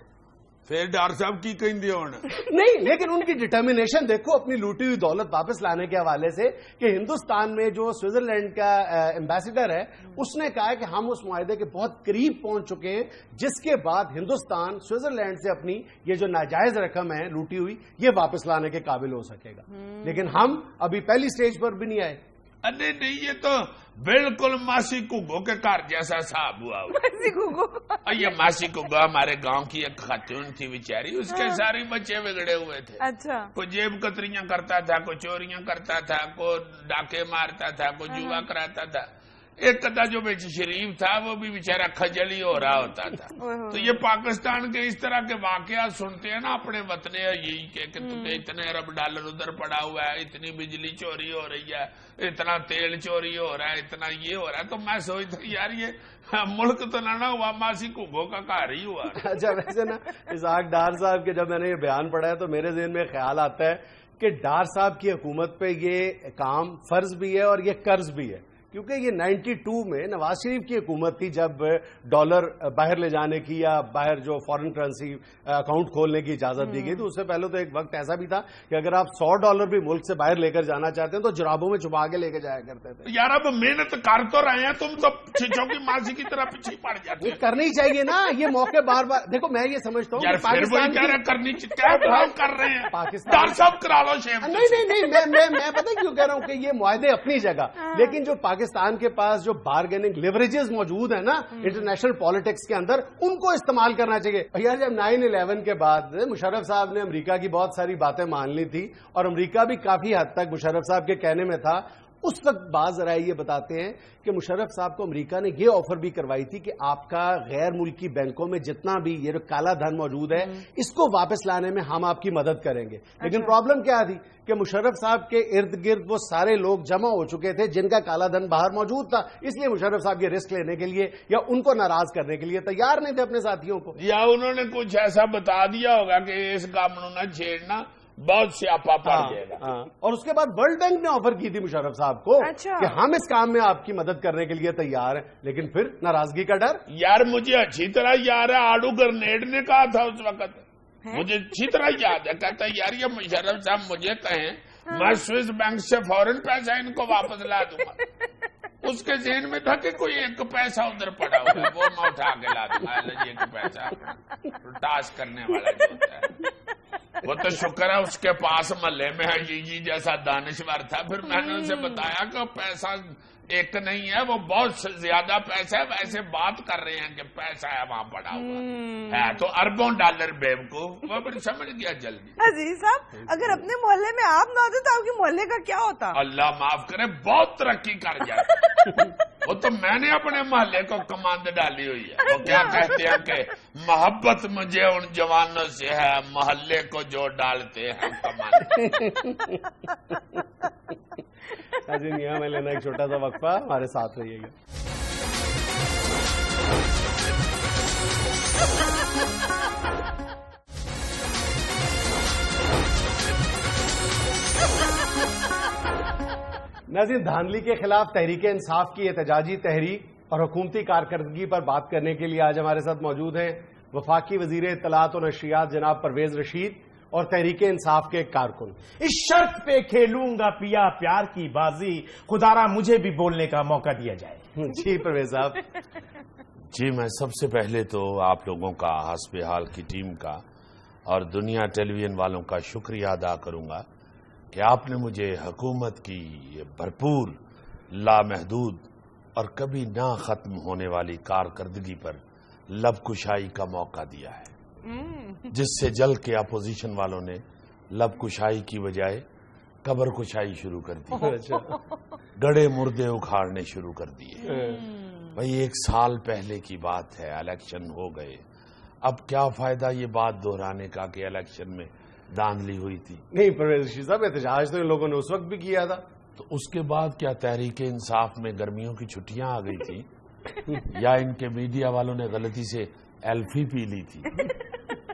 پھر ڈاکٹر صاحب کی کہیں دے ہونا نہیں, لیکن ان کی ڈٹرمنیشن دیکھو اپنی لوٹی ہوئی دولت واپس لانے کے حوالے سے, کہ ہندوستان میں جو سوئٹزرلینڈ کا ایمبیسیڈر ہے اس نے کہا ہے کہ ہم اس معاہدے کے بہت قریب پہنچ چکے ہیں, جس کے بعد ہندوستان سوئٹزرلینڈ سے اپنی یہ جو ناجائز رقم ہے لوٹی ہوئی یہ واپس لانے کے قابل ہو سکے گا. لیکن ہم ابھی پہلی سٹیج پر بھی نہیں آئے. نہیں, یہ تو بالکل ماسی کگو کے گھر جیسا صاحب ہوا. یہ ماسی کگو ہمارے گاؤں کی ایک خاتون تھی بیچاری, اس کے سارے بچے بگڑے ہوئے تھے. اچھا. کوئی جیب کتریاں کرتا تھا, کوئی چوریاں کرتا تھا, کوئی ڈاکے مارتا تھا, کوئی جوا کراتا تھا. ایک کتا جو بیچ شریف تھا وہ بھی بیچارہ کھجلی ہو رہا ہوتا تھا. تو یہ پاکستان کے اس طرح کے واقعات سنتے ہیں نا اپنے وطن یہی کہ تمہیں اتنے ارب ڈالر ادھر پڑا ہوا ہے, اتنی بجلی چوری ہو رہی ہے, اتنا تیل چوری ہو رہا ہے, اتنا یہ ہو رہا ہے. تو میں سوچتا یار یہ ملک تو نہ ہوا, ماسی کگو کا گھر ہی ہوا. اچھا, ویسے نا اسحاق ڈار صاحب کے جب میں نے یہ بیان پڑھا ہے تو میرے ذہن میں خیال آتا ہے کہ ڈار صاحب کی حکومت پہ یہ کام فرض بھی ہے اور یہ قرض بھی ہے, کیونکہ یہ 92 میں نواز شریف کی حکومت تھی جب ڈالر باہر لے جانے کی یا باہر جو فارن کرنسی اکاؤنٹ کھولنے کی اجازت دی گئی. تو اس سے پہلے تو ایک وقت ایسا بھی تھا کہ اگر آپ $100 بھی ملک سے باہر لے کر جانا چاہتے ہیں تو جرابوں میں چھپا کے لے کے جایا کرتے تھے. یار اب محنت کر تو رہے ہیں, تم تو چھچوں کی ماسی کی طرح پیچھے پڑ جاتے. یہ کرنی چاہیے نا, یہ موقع بار بار دیکھو. میں یہ سمجھتا ہوں پاکستان کرنی کر رہے ہیں پاکستان سب کرا لو شیف. نہیں, میں پتہ کیوں کہہ رہا ہوں کہ یہ معاہدے اپنی جگہ, لیکن جو پاکستان کے پاس جو بارگیننگ لیوریجز موجود ہیں نا انٹرنیشنل پالیٹکس کے اندر, ان کو استعمال کرنا چاہیے. یار جب 9/11 کے بعد مشرف صاحب نے امریکہ کی بہت ساری باتیں مان لی تھی, اور امریکہ بھی کافی حد تک مشرف صاحب کے کہنے میں تھا, اس وقت بعض ذرائع یہ بتاتے ہیں کہ مشرف صاحب کو امریکہ نے یہ آفر بھی کروائی تھی کہ آپ کا غیر ملکی بینکوں میں جتنا بھی یہ کالا دھن موجود ہے اس کو واپس لانے میں ہم آپ کی مدد کریں گے. لیکن پرابلم کیا تھی کہ مشرف صاحب کے ارد گرد وہ سارے لوگ جمع ہو چکے تھے جن کا کالا دھن باہر موجود تھا, اس لیے مشرف صاحب یہ رسک لینے کے لیے یا ان کو ناراض کرنے کے لیے تیار نہیں تھے اپنے ساتھیوں کو. یا انہوں نے کچھ ایسا بتا دیا ہوگا کہ اس کام نہ چھیڑنا, بہت سیاپا پڑ جائے گا. اور اس کے بعد ورلڈ بینک نے آفر کی تھی مشرف صاحب کو کہ ہم اس کام میں آپ کی مدد کرنے کے لیے تیار ہیں, لیکن پھر ناراضگی کا ڈر. یار مجھے اچھی طرح یاد ہے آڈو گرنیڈ نے کہا تھا اس وقت, مجھے اچھی طرح یاد ہے, کہتا یار یہ مشرف صاحب مجھے کہیں میں سوئس بینک سے فوراً پیسہ ان کو واپس لا دوں گا. اس کے ذہن میں تھا کہ کوئی ایک پیسہ ادھر پڑا ہوا ہے وہ میں اٹھا کے لا دوں گا. ایک پیسہ ٹاس کرنے والا جو ہوتا ہے وہ تو شکر ہے اس کے پاس محلے میں ہے جی جیسا دانشور تھا. پھر میں نے اسے بتایا کہ پیسہ ایک نہیں ہے, وہ بہت زیادہ پیسہ ہے. ویسے بات کر رہے ہیں کہ پیسہ ہے وہاں پڑا ہوا ہے تو اربوں ڈالر بیم کو وہ پھر سمجھ گیا جلدی. عزیز صاحب اگر اپنے محلے میں آپ نہ ہوتے تو آپ کے محلے کا کیا ہوتا؟ اللہ معاف کرے, بہت ترقی کر جاتا. وہ تو میں نے اپنے محلے کو کمانڈ ڈالی ہوئی ہے. وہ کیا کہتے ہیں کہ محبت مجھے ان جوانوں سے ہے محلے کو جو ڈالتے ہیں کمانڈ. یہاں میں لینا ایک چھوٹا سا وقفہ, ہمارے ساتھ رہیے گا. ناظرین, دھاندلی کے خلاف تحریک انصاف کی احتجاجی تحریک اور حکومتی کارکردگی پر بات کرنے کے لیے آج ہمارے ساتھ موجود ہیں وفاقی وزیر اطلاعات و نشریات جناب پرویز رشید اور تحریک انصاف کے کارکن. اس شرط پہ کھیلوں گا پیا پیار کی بازی, خدارا مجھے بھی بولنے کا موقع دیا جائے. جی پرویز صاحب. جی میں سب سے پہلے تو آپ لوگوں کا, حسب حال کی ٹیم کا اور دنیا ٹیلی ویژن والوں کا شکریہ ادا کروں گا کہ آپ نے مجھے حکومت کی یہ بھرپور, لامحدود اور کبھی نہ ختم ہونے والی کارکردگی پر لب کشائی کا موقع دیا ہے, جس سے جل کے اپوزیشن والوں نے لب کشائی کی بجائے قبر کشائی شروع کر دی, گڑے مردے اکھاڑنے شروع کر دیے. بھئی 1 سال پہلے کی بات ہے, الیکشن ہو گئے, اب کیا فائدہ یہ بات دہرانے کا کہ الیکشن میں دھاندلی ہوئی تھی؟ نہیں پرویز رشید صاحب، احتجاج تو ان لوگوں نے اس وقت بھی کیا تھا. تو اس کے بعد کیا تحریک انصاف میں گرمیوں کی چھٹیاں آ گئی تھی یا ان کے میڈیا والوں نے غلطی سے ایلفی پی لی تھی؟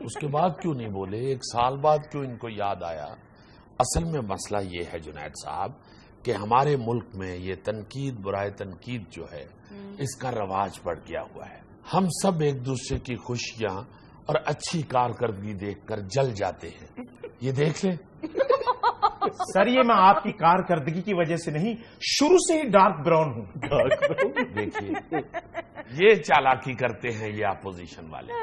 اس کے بعد کیوں نہیں بولے؟ ایک سال بعد کیوں ان کو یاد آیا؟ اصل میں مسئلہ یہ ہے جنید صاحب کہ ہمارے ملک میں یہ تنقید برائے تنقید جو ہے اس کا رواج بڑھ گیا ہوا ہے. ہم سب ایک دوسرے کی خوشیاں اور اچھی کارکردگی دیکھ کر جل جاتے ہیں. یہ دیکھ لیں سر، یہ میں آپ کی کارکردگی کی وجہ سے نہیں، شروع سے ہی ڈارک براؤن ہوں. دیکھیے یہ چالاکی کرتے ہیں یہ اپوزیشن والے،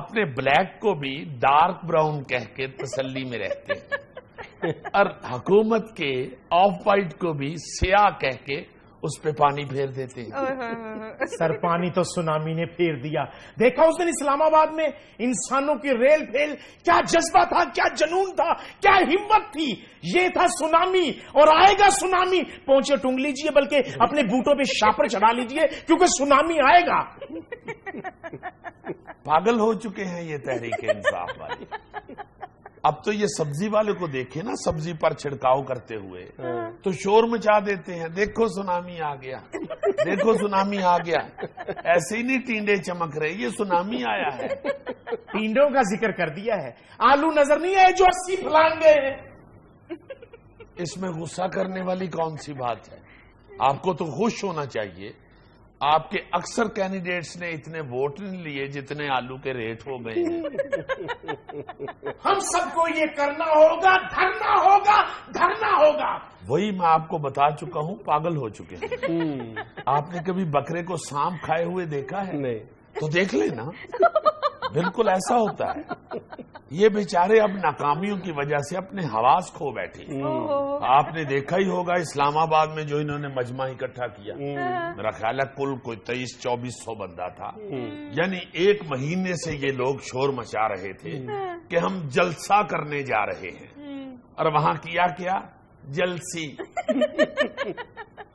اپنے بلیک کو بھی ڈارک براؤن کہہ کے تسلی میں رہتے ہیں اور حکومت کے آف وائٹ کو بھی سیاہ کہہ کے اس پہ پانی پھیر دیتے ہیں. سر پانی تو سونامی نے پھیر دیا. دیکھا اس دن اسلام آباد میں انسانوں کی ریل پھیل، کیا جذبہ تھا، کیا جنون تھا، کیا ہمت تھی. یہ تھا سونامی، اور آئے گا سونامی. پہنچے ٹونگ لیجئے، بلکہ اپنے بوٹوں پہ شاپر چڑھا لیجئے، کیونکہ سونامی آئے گا. پاگل ہو چکے ہیں یہ تحریک انصاف والے. اب تو یہ سبزی والے کو دیکھیں نا، سبزی پر چھڑکاؤ کرتے ہوئے تو شور مچا دیتے ہیں، دیکھو سونامی آ گیا، دیکھو سونامی آ گیا. ایسے ہی نہیں ٹینڈے چمک رہے، یہ سونامی آیا ہے. ٹینڈوں کا ذکر کر دیا ہے، آلو نظر نہیں آئے جو 80 پھلان گئے ہیں. اس میں غصہ کرنے والی کون سی بات ہے؟ آپ کو تو خوش ہونا چاہیے. آپ کے اکثر کینڈیڈیٹس نے اتنے ووٹ نہیں لیے جتنے آلو کے ریٹ ہو گئے ہیں. ہم سب کو یہ کرنا ہوگا، دھرنا ہوگا، دھرنا ہوگا. وہی میں آپ کو بتا چکا ہوں، پاگل ہو چکے ہیں. آپ نے کبھی بکرے کو سانپ کھائے ہوئے دیکھا ہے؟ نہیں. تو دیکھ لینا، بالکل ایسا ہوتا ہے. یہ بیچارے اب ناکامیوں کی وجہ سے اپنے حواس کھو بیٹھے. آپ نے دیکھا ہی ہوگا اسلام آباد میں جو انہوں نے مجمع اکٹھا کیا، میرا خیال ہے کل کوئی 2300-2400 بندہ تھا. یعنی ایک مہینے سے یہ لوگ شور مچا رہے تھے کہ ہم جلسہ کرنے جا رہے ہیں، اور وہاں کیا جلسی.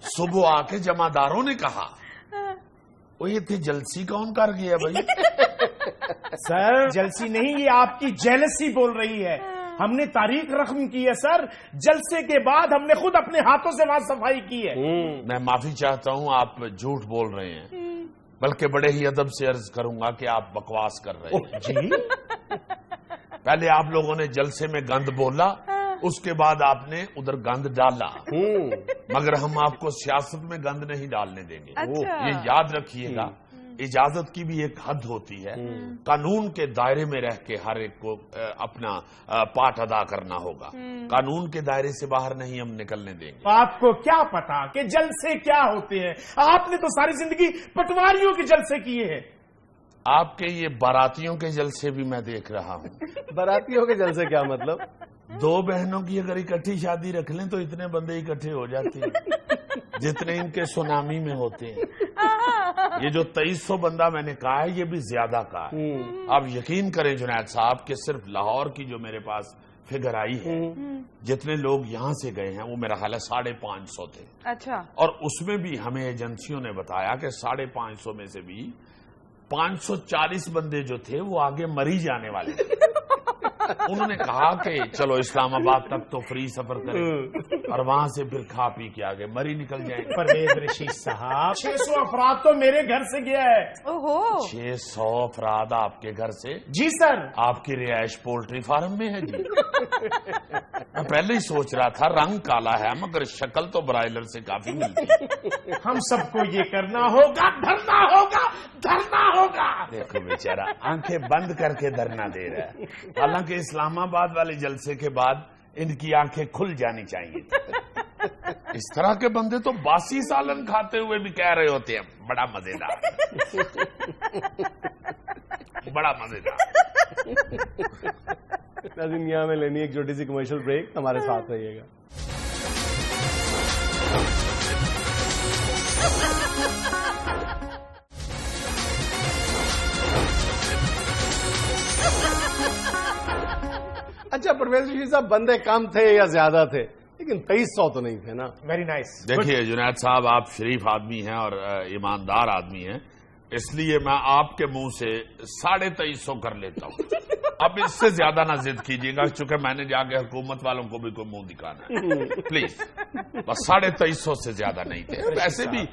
صبح آ کے جمعداروں نے کہا وہ یہ تھے جلسی کون کر گیا بھائی؟ سر جلسی نہیں، یہ آپ کی جیلسی بول رہی ہے. ہم نے تاریخ رقم کی ہے سر. جلسے کے بعد ہم نے خود اپنے ہاتھوں سے وہاں صفائی کی ہے. میں معافی چاہتا ہوں، آپ جھوٹ بول رہے ہیں، بلکہ بڑے ہی ادب سے عرض کروں گا کہ آپ بکواس کر رہے ہیں. جی پہلے آپ لوگوں نے جلسے میں گند بولا، اس کے بعد آپ نے ادھر گند ڈالا، مگر ہم آپ کو سیاست میں گند نہیں ڈالنے دیں گے. یہ یاد رکھیے گا، اجازت کی بھی ایک حد ہوتی ہے. قانون کے دائرے میں رہ کے ہر ایک کو اپنا پارٹ ادا کرنا ہوگا. قانون کے دائرے سے باہر نہیں ہم نکلنے دیں گے. آپ کو کیا پتا کہ جلسے کیا ہوتے ہیں؟ آپ نے تو ساری زندگی پٹواریوں کے جلسے کیے ہیں. آپ کے یہ باراتیوں کے جلسے بھی میں دیکھ رہا ہوں. براتیوں کے جلسے کیا مطلب؟ دو بہنوں کی اگر اکٹھی شادی رکھ لیں تو اتنے بندے اکٹھے ہو جاتے ہیں جتنے ان کے سونامی میں ہوتے ہیں. یہ جو 2300 بندہ میں نے کہا ہے، یہ بھی زیادہ کہا ہے. آپ یقین کریں جنید صاحب کہ صرف لاہور کی جو میرے پاس فگر آئی ہے، جتنے لوگ یہاں سے گئے ہیں وہ میرا خیال ہے 550 تھے. اچھا. اور اس میں بھی ہمیں ایجنسیوں نے بتایا کہ 550 میں سے بھی 540 بندے جو تھے وہ آگے مری جانے والے تھے. انہوں نے کہا کہ چلو اسلام آباد تک تو فری سفر کریں اور وہاں سے پھر کھا پی کے آگے مری نکل جائیں. پرویز رشید صاحب 600 افراد تو میرے گھر سے گیا ہے. 600 افراد آپ کے گھر سے؟ جی سر. آپ کی رہائش پولٹری فارم میں ہے جی؟ میں پہلے ہی سوچ رہا تھا رنگ کالا ہے مگر شکل تو برائلر سے کافی ملتی ہے. ہم سب کو یہ کرنا ہوگا، دھرنا ہوگا، دھرنا ہوگا. دیکھو بیچارہ آنکھیں بند کر کے دھرنا دے رہا ہے، حالانکہ اسلام آباد والے جلسے کے بعد ان کی آنکھیں کھل جانی چاہیے. اس طرح کے بندے تو باسی سالن کھاتے ہوئے بھی کہہ رہے ہوتے ہیں بڑا مزیدار، بڑا مزیدار. ناظرین یہاں میں لینی ایک چھوٹی سی کمرشل بریک، ہمارے ساتھ رہیے گا. اچھا پرویز رشید صاحب، بندے کم تھے یا زیادہ تھے؟ لیکن 2300 تو نہیں تھے نا. Very nice. دیکھیے جنید صاحب، آپ شریف آدمی ہیں اور ایماندار آدمی ہیں. اس لیے میں آپ کے منہ سے 2350 کر لیتا ہوں. اب اس سے زیادہ نہ ضد کیجیے گا، چونکہ میں نے جا کے حکومت والوں کو بھی کوئی منہ دکھانا ہے. پلیز بس 2350 سے زیادہ نہیں تھے. ویسے بھی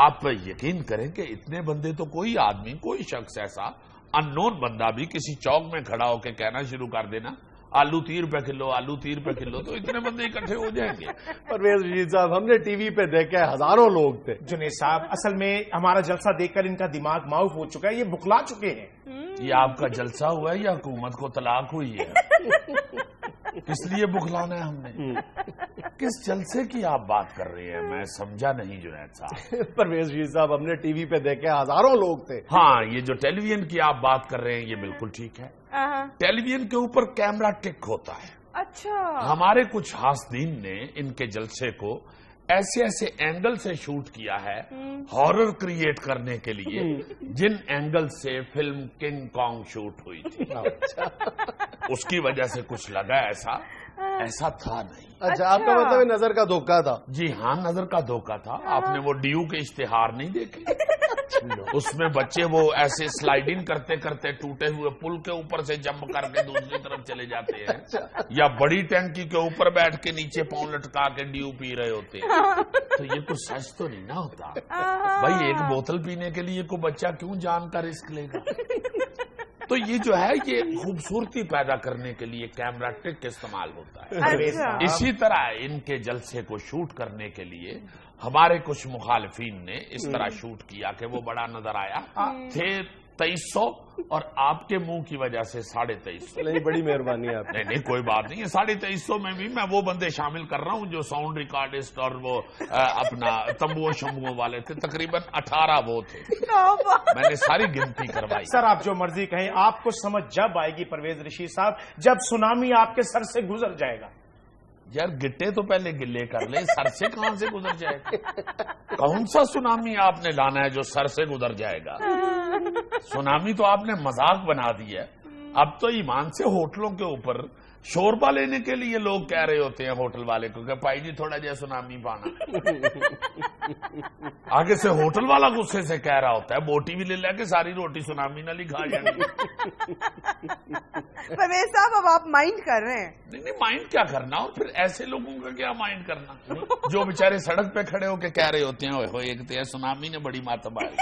آپ یقین کریں کہ اتنے بندے تو کوئی آدمی، کوئی شخص ایسا ان نون بندہ بھی کسی چوک میں کھڑا ہو کے کہنا شروع کر دینا آلو 30 روپے کلو، آلو 30 روپے کلو، تو اتنے بندے اکٹھے ہو جائیں گے. پرویز رشید صاحب، ہم نے ٹی وی پہ دیکھا ہے ہزاروں لوگ تھے. جنید صاحب، اصل میں ہمارا جلسہ دیکھ کر ان کا دماغ معاف ہو چکا ہے، یہ بکلا چکے ہیں. یہ آپ کا جلسہ ہوا ہے یا حکومت کو طلاق ہوئی ہے؟ اس لیے بخلانا ہے ہم نے. کس جلسے کی آپ بات کر رہے ہیں؟ میں سمجھا نہیں جنید صاحب. پرویز رشید صاحب، ہم نے ٹی وی پہ دیکھا ہے ہزاروں لوگ تھے. ہاں، یہ جو ٹیلی ویژن کی آپ بات کر رہے ہیں یہ بالکل ٹھیک ہے. ٹیلی ویژن کے اوپر کیمرہ ٹک ہوتا ہے. اچھا. ہمارے کچھ حاسدین نے ان کے جلسے کو ایسے ایسے اینگل سے شوٹ کیا ہے ہارر کریٹ کرنے کے لیے، جن اینگل سے فلم کنگ کانگ شوٹ ہوئی تھی. اس کی وجہ سے کچھ لگا ایسا تھا نہیں. اچھا، آپ کا مطلب نظر کا دھوکہ تھا؟ جی ہاں، نظر کا دھوکہ تھا. آپ نے وہ ڈیو کے اشتہار نہیں دیکھے؟ اس میں بچے وہ ایسے سلائڈنگ کرتے کرتے ٹوٹے ہوئے پل کے اوپر سے جمپ کر کے دوسری طرف چلے جاتے ہیں، یا بڑی ٹینکی کے اوپر بیٹھ کے نیچے پاؤں لٹکا کے ڈیو پی رہے ہوتے ہیں. تو یہ کچھ سچ تو نہیں نہ ہوتا بھائی. ایک بوتل پینے کے لیے کوئی بچہ کیوں جان کا رسک لے گا؟ تو یہ جو ہے یہ خوبصورتی پیدا کرنے کے لیے کیمرہ ٹک استعمال ہوتا ہے. اسی طرح ان کے جلسے کو شوٹ کرنے کے لیے ہمارے کچھ مخالفین نے اس طرح شوٹ کیا کہ وہ بڑا نظر آیا. تھے 2300 اور آپ کے منہ کی وجہ سے 2350. نہیں، بڑی مہربانی ہے آپ. نہیں کوئی بات نہیں ہے. 2350 میں بھی میں وہ بندے شامل کر رہا ہوں جو ساؤنڈ ریکارڈسٹ اور وہ اپنا تمبو شمبو والے تھے. تقریباً 18 وہ تھے. میں نے ساری گنتی کروائی. سر آپ جو مرضی کہیں، آپ کو سمجھ جب آئے گی پرویز رشید صاحب جب سونامی آپ کے سر سے گزر جائے گا. یار گٹے تو پہلے گلے کر لیں، سر سے کہاں سے گزر جائے گا؟ کون سا سونامی آپ نے لانا ہے جو سر سے گزر جائے گا؟ سونامی تو آپ نے مذاق بنا دی ہے. اب تو ایمان سے ہوٹلوں کے اوپر شوربا لینے کے لیے لوگ کہہ رہے ہوتے ہیں ہوٹل والے کو کہ بھائی جی تھوڑا جہا سونامی پانا. آگے سے ہوٹل والا غصے سے کہہ رہا ہوتا ہے بوٹی بھی لے لے کے ساری روٹی سونامی نہ لکھا جائے. پرویز صاحب، اب آپ مائنڈ کر رہے ہیں. نہیں مائنڈ کیا کرنا، اور پھر ایسے لوگوں کا کیا مائنڈ کرنا جو بےچارے سڑک پہ کھڑے ہو کے کہہ رہے ہوتے ہیں ہوئے ایک تو سونامی نے بڑی ماتم آئی.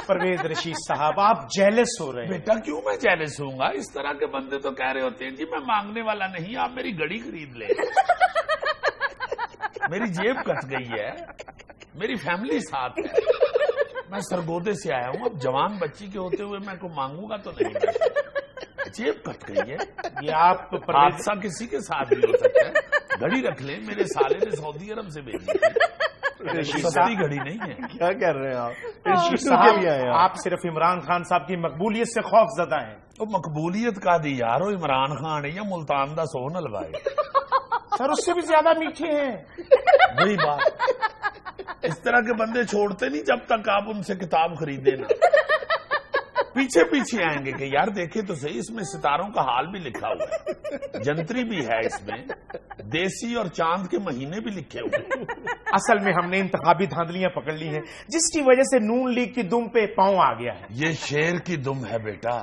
پرویز رشید صاحب آپ جیلس ہو رہے ہیں. بیٹا کیوں میں جیلس ہوں گا؟ اس طرح کے بندے تو کہہ رہے ہوتے ہیں جی میں مانگنے والا نہیں، آپ میری گڑی خرید لیں. میری جیب کٹ گئی ہے، میری فیملی ساتھ ہے، میں سرگودے سے آیا ہوں. اب جوان بچی کے ہوتے ہوئے میں کو مانگوں گا تو نہیں. جیب کٹ گئی ہے. یہ آپ حادثہ کسی کے ساتھ بھی ہو سکتا ہے. گھڑی رکھ لیں، میرے سالے نے سعودی عرب سے بھیجی تھی، سستی گھڑی نہیں ہے. کیا کہہ رہے ہیں آپ؟ رشید صاحب آپ صرف عمران خان صاحب کی مقبولیت سے خوف زدہ ہیں. وہ مقبولیت کا دی یارو عمران خان یا ملتان دا سون حلوائے. سر اس سے بھی زیادہ میٹھے ہیں. وہی بات، اس طرح کے بندے چھوڑتے نہیں جب تک آپ ان سے کتاب خریدے نا. پیچھے پیچھے آئیں گے کہ یار دیکھیں تو صحیح، اس میں ستاروں کا حال بھی لکھا ہوا ہے، جنتری بھی ہے اس میں، دیسی اور چاند کے مہینے بھی لکھے ہوئے. اصل میں ہم نے انتخابی دھاندلیاں پکڑ لی ہیں جس کی وجہ سے نون لیگ کی دم پہ پاؤں آ گیا ہے. یہ شیر کی دم ہے بیٹا.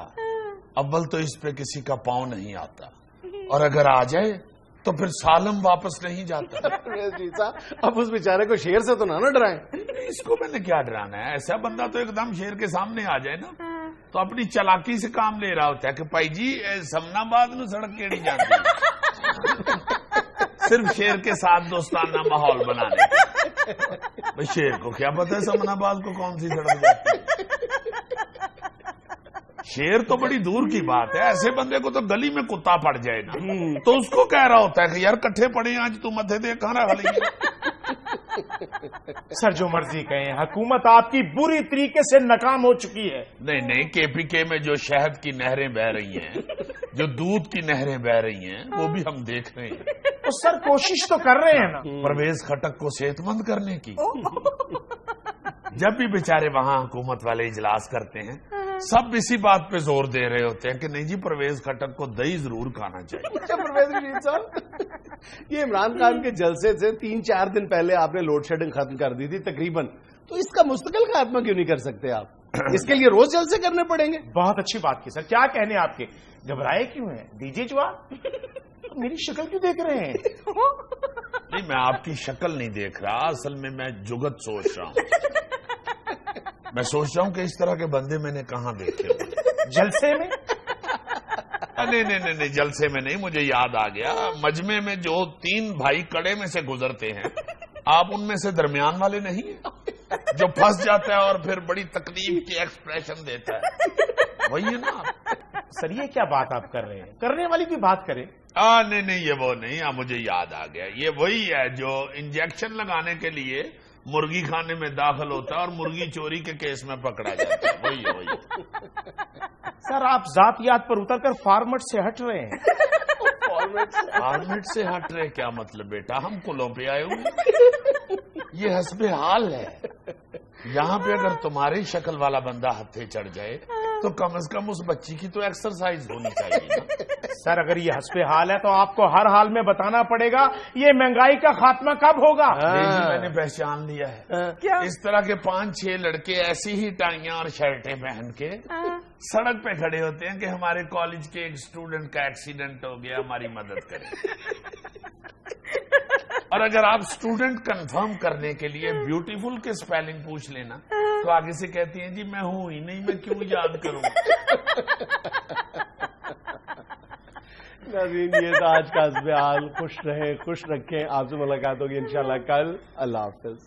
اول تو اس پہ کسی کا پاؤں نہیں آتا، اور اگر آ جائے تو پھر سالم واپس نہیں جاتا. اب اس بیچارے کو شیر سے تو نہ ڈرائیں. اس کو میں نے کیا ڈرانا ہے؟ ایسا بندہ تو ایک دم شیر کے سامنے آ جائے نا تو اپنی چلاکی سے کام لے رہا ہوتا ہے کہ بھائی جی سمنا آباد نو سڑک کیڑی جاتی ہے، صرف شیر کے ساتھ دوستانہ ماحول بنانے. بھائی شیر کو کیا پتا ہے سمنا آباد کو کون سی سڑک جاتی ہے؟ شیر تو بڑی دور کی بات ہے. ایسے بندے کو تو گلی میں کتا پڑ جائے نا تو اس کو کہہ رہا ہوتا ہے کہ یار کٹھے پڑے آج تو متھے دے کہاں رکھ لیے. سر جو مرضی کہیں، حکومت آپ کی بری طریقے سے ناکام ہو چکی ہے. نہیں کے پی کے میں جو شہد کی نہریں بہ رہی ہیں، جو دودھ کی نہریں بہ رہی ہیں، وہ بھی ہم دیکھ رہے ہیں. تو سر کوشش تو کر رہے ہیں نا پرویز خٹک کو صحت مند کرنے کی. جب بھی بیچارے وہاں حکومت والے اجلاس کرتے ہیں سب اسی بات پہ زور دے رہے ہوتے ہیں کہ نہیں جی پرویز خٹک کو دہی ضرور کھانا چاہیے. پرویز رشید صاحب، یہ عمران خان کے جلسے سے 3-4 دن پہلے آپ نے لوڈ شیڈنگ ختم کر دی تھی تقریباً. تو اس کا مستقل خاتمہ کیوں نہیں کر سکتے آپ؟ اس کے لیے روز جلسے کرنے پڑیں گے. بہت اچھی بات کی سر. کیا کہنے آپ کے؟ گھبرائے کیوں ہیں؟ دیجیے جواب. میری شکل کیوں دیکھ رہے ہیں؟ نہیں میں آپ کی شکل نہیں دیکھ رہا، اصل میں جگت سوچ رہا ہوں. میں سوچ رہا ہوں کہ اس طرح کے بندے میں نے کہاں دیکھے ہوئے. جلسے میں؟ نہیں جلسے میں نہیں. مجھے یاد آ گیا، مجمع میں جو 3 بھائی کڑے میں سے گزرتے ہیں، آپ ان میں سے درمیان والے نہیں ہیں جو پھنس جاتا ہے اور پھر بڑی تکلیف کی ایکسپریشن دیتا ہے، وہی ہے نا آپ. سر یہ کیا بات آپ کر رہے ہیں؟ کرنے والی بھی بات کریں. نہیں یہ وہ نہیں. مجھے یاد آ گیا، یہ وہی ہے جو انجیکشن لگانے کے لیے مرغی خانے میں داخل ہوتا ہے اور مرغی چوری کے کیس میں پکڑا جاتا ہے. وہی سر آپ ذاتیات پر اتر کر فارمیٹ سے ہٹ رہے ہیں. فارمیٹ سے ہٹ رہے کیا مطلب بیٹا؟ ہم کلوں پہ آئے ہوئے، یہ حسب حال ہے. یہاں پہ اگر تمہاری شکل والا بندہ ہتھے چڑھ جائے تو کم از کم اس بچی کی تو ایکسرسائز ہونی چاہیے نا. سر اگر یہ حسب حال ہے تو آپ کو ہر حال میں بتانا پڑے گا یہ مہنگائی کا خاتمہ کب ہوگا. میں نے پہچان لیا ہے. اس طرح کے 5-6 لڑکے ایسی ہی ٹائیاں اور شرٹیں پہن کے سڑک پہ کھڑے ہوتے ہیں کہ ہمارے کالج کے ایک اسٹوڈنٹ کا ایکسیڈنٹ ہو گیا، ہماری مدد کریں. اور اگر آپ اسٹوڈنٹ کنفرم کرنے کے لیے بیوٹیفل کے سپیلنگ پوچھ لینا تو آگے سے کہتی ہیں جی میں ہوں ہی نہیں، میں کیوں یاد کروں. ناظرین یہ تھا آج کا حسب حال. خوش رہیں، خوش رکھیں. آپ سے ملاقات ہوگی انشاءاللہ کل. اللہ حافظ.